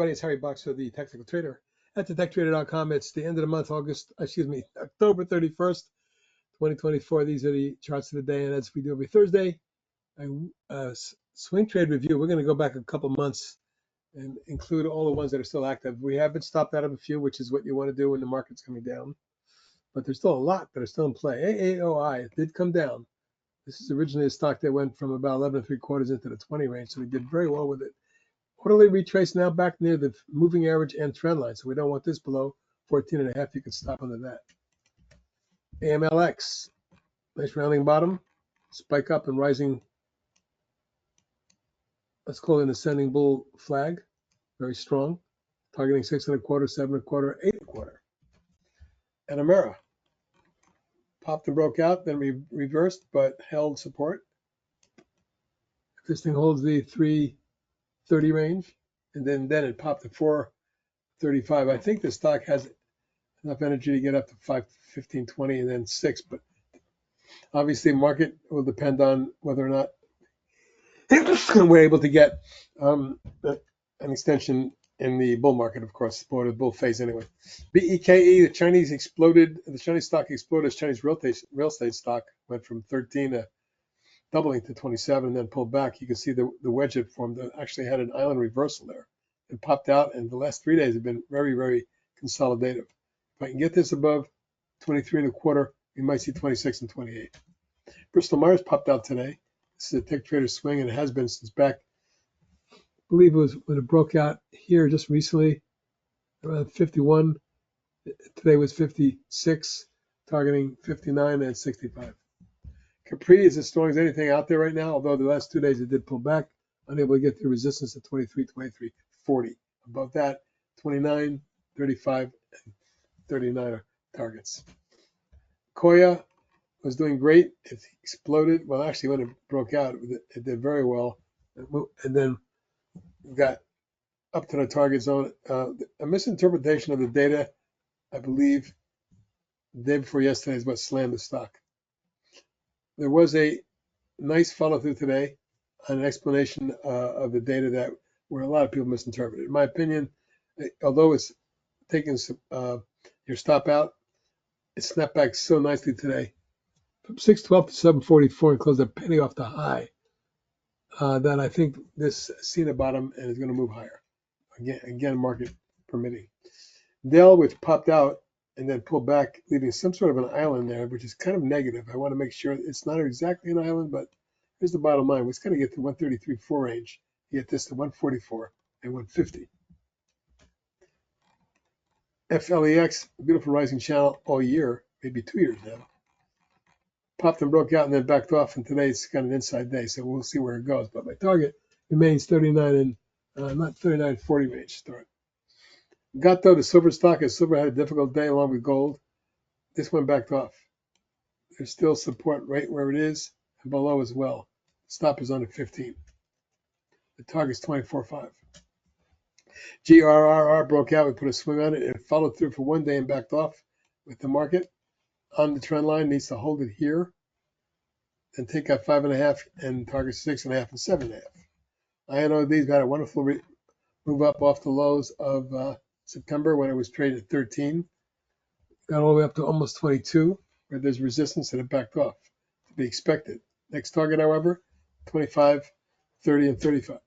everybody. It's Harry Boxer, the technical trader at thetechtrader.com. It's the end of the month, October 31st, 2024. These are the charts of the day. And as we do every Thursday, swing trade review. We're going to go back a couple months and include all the ones that are still active. We have been stopped out of a few, which is what you want to do when the market's coming down. But there's still a lot that are still in play. AAOI did come down. This is originally a stock that went from about 11 3/4 into the 20 range, so we did very well with it. Quarterly retrace now back near the moving average and trend line, so we don't want this below 14.5. You can stop under that. AMLX, nice rounding bottom, spike up and rising. Let's call it an ascending bull flag, very strong, targeting 6 1/4, 7 1/4, 8 1/4. Atomera popped and broke out, then we reversed but held support. If this thing holds the 330 range, and then it popped to 435. I think the stock has enough energy to get up to 515, 20, and then 6. But obviously, market will depend on whether or not we're able to get an extension in the bull market, of course, or the bull phase anyway. BEKE, the Chinese stock exploded as Chinese real estate stock went from 13 to doubling to 27 and then pulled back. You can see the wedge it formed that actually had an island reversal there. It popped out, and the last 3 days have been very, very consolidative. If I can get this above 23 1/4, we might see 26 and 28. Bristol Myers popped out today. This is a tech trader swing, and it has been since back, I believe it was when it broke out here just recently, around 51. Today was 56, targeting 59 and 65. Capri is as strong as anything out there right now, although the last 2 days it did pull back, unable to get the resistance at 23, 23, 40. Above that, 29, 35, and 39 are targets. COYA was doing great. It exploded. Well, actually, when it broke out, it did very well. And then got up to the target zone. A misinterpretation of the data, I believe, the day before yesterday is what slammed the stock. There was a nice follow-through today on an explanation of the data that where a lot of people misinterpreted. In my opinion, although it's taking your stop out, it snapped back so nicely today from 612 to 744 and closed a penny off the high. That I think this has seen a bottom and is going to move higher. Again, market permitting. Dell, which popped out and then pulled back, leaving some sort of an island there, which is kind of negative. I want to make sure it's not exactly an island, but here's the bottom line. We're going to get to 133.4 range. You get this to 144 and 150. FLEX, a beautiful rising channel all year, maybe 2 years now. Popped and broke out and then backed off, and today it's got an inside day, so we'll see where it goes. But my target remains 39 and not 39.40 range start. GATO, the silver stock, as silver had a difficult day along with gold. This one backed off. There's still support right where it is and below as well. Stop is under 15. The target's 24.5. GRRR broke out. We put a swing on it. It followed through for 1 day and backed off with the market on the trend line. Needs to hold it here. Then take out 5.5 and target 6.5 and 7.5. INOD's got a wonderful move up off the lows of September when it was traded at 13. Got all the way up to almost 22, where there's resistance and it backed off. To be expected. Next target, however, 25, 30, and 35.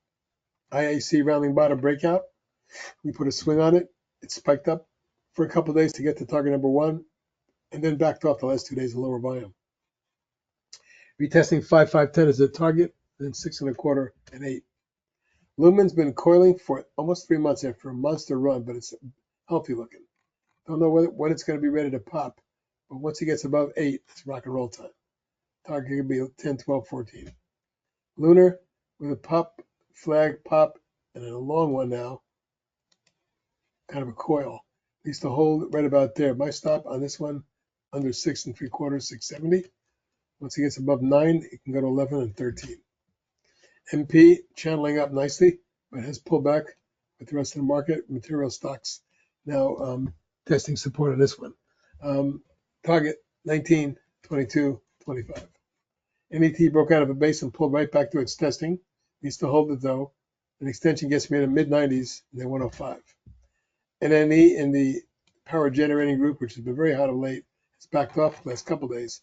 IAC rounding bottom breakout. We put a swing on it. It spiked up for a couple of days to get to target number 1, and then backed off the last 2 days of lower volume. Retesting 5, 5, 10 as a target, then 6 1/4 and 8. LUMN's been coiling for almost 3 months after a monster run, but it's healthy looking. Don't know when it's going to be ready to pop, but once it gets above 8, it's rock and roll time. Target could be 10, 12, 14. LUNR with a pop, flag, pop, and a long one now, kind of a coil. Needs to hold right about there. My stop on this one, under 6 3/4, 670. Once it gets above 9, it can go to 11 and 13. MP channeling up nicely, but has pulled back with the rest of the market. Material stocks now testing support on this one. Target 19, 22, 25. NET broke out of a base and pulled right back to its testing. Needs to hold it though. An extension gets me in the mid-90s and then 105. NNE in the power generating group, which has been very hot of late, it's backed off the last couple of days.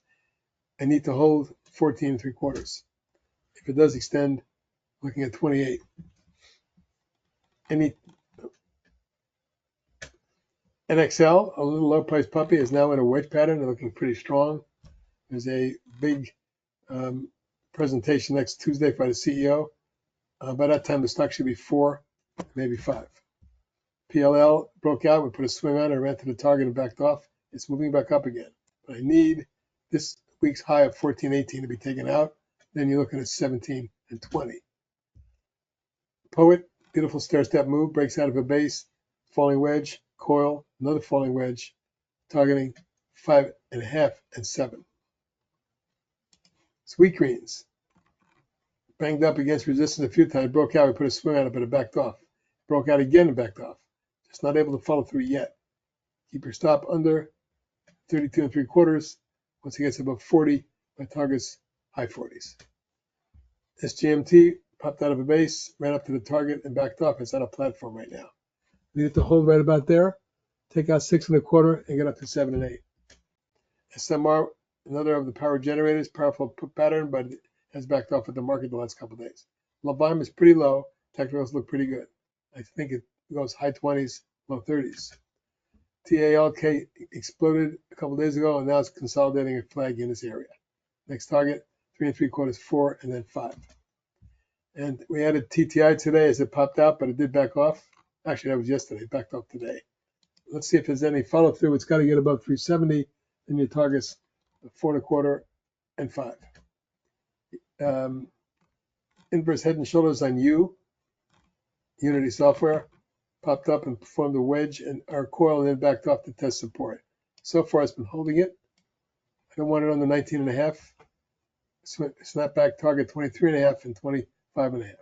I need to hold 14 3/4. If it does extend, looking at 28. NXL, a little low price puppy, is now in a wedge pattern and looking pretty strong. There's a big presentation next Tuesday by the CEO. By that time, the stock should be 4, maybe 5. PLL broke out. We put a swing on it, ran to the target and backed off. It's moving back up again. But I need this week's high of 14.18 to be taken out. Then you're looking at 17 and 20. Poet, beautiful stair-step move, breaks out of a base, falling wedge, coil, another falling wedge, targeting 5.5 and 7. Sweet greens, banged up against resistance a few times, broke out. We put a swing on it, but it backed off. Broke out again and backed off. Just not able to follow through yet. Keep your stop under 32 3/4. Once it gets above 40, my target's high 40s. SGMT popped out of a base, ran up to the target and backed off. It's on a platform right now. We need to hold right about there, take out 6 1/4 and get up to 7 and 8. SMR, another of the power generators, powerful pattern, but it has backed off at the market the last couple of days. Volume is pretty low. Technicals look pretty good. I think it goes high 20s, low 30s. TALK exploded a couple of days ago, and now it's consolidating a flag in this area. Next target, 3 3/4, 4, and then 5. And we added TTI today as it popped out, but it did back off. Actually, that was yesterday. It backed off today. Let's see if there's any follow through. It's got to get above 370, and your target's 4 1/4 and 5. Inverse head and shoulders on Unity software, popped up and performed a wedge and our coil and then backed off to test support. So far, it's been holding it. I don't want it on the 19.5. Snapback target 23.5 and 25.5.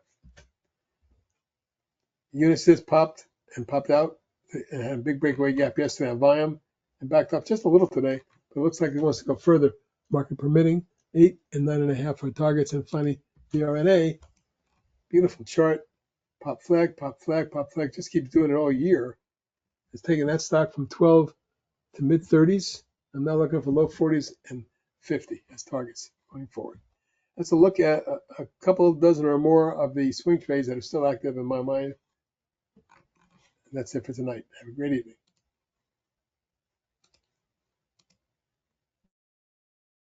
Unisys popped and popped out and had a big breakaway gap yesterday on volume and backed off just a little today, but it looks like it wants to go further, market permitting. 8 and 9.5 are targets, and finally VRNA, beautiful chart, pop flag, pop flag, pop flag, just keeps doing it all year. It's taking that stock from 12 to mid 30s. I'm now looking for low 40s and 50 as targets going forward. Let's look at a couple dozen or more of the swing trades that are still active in my mind. And that's it for tonight. Have a great evening.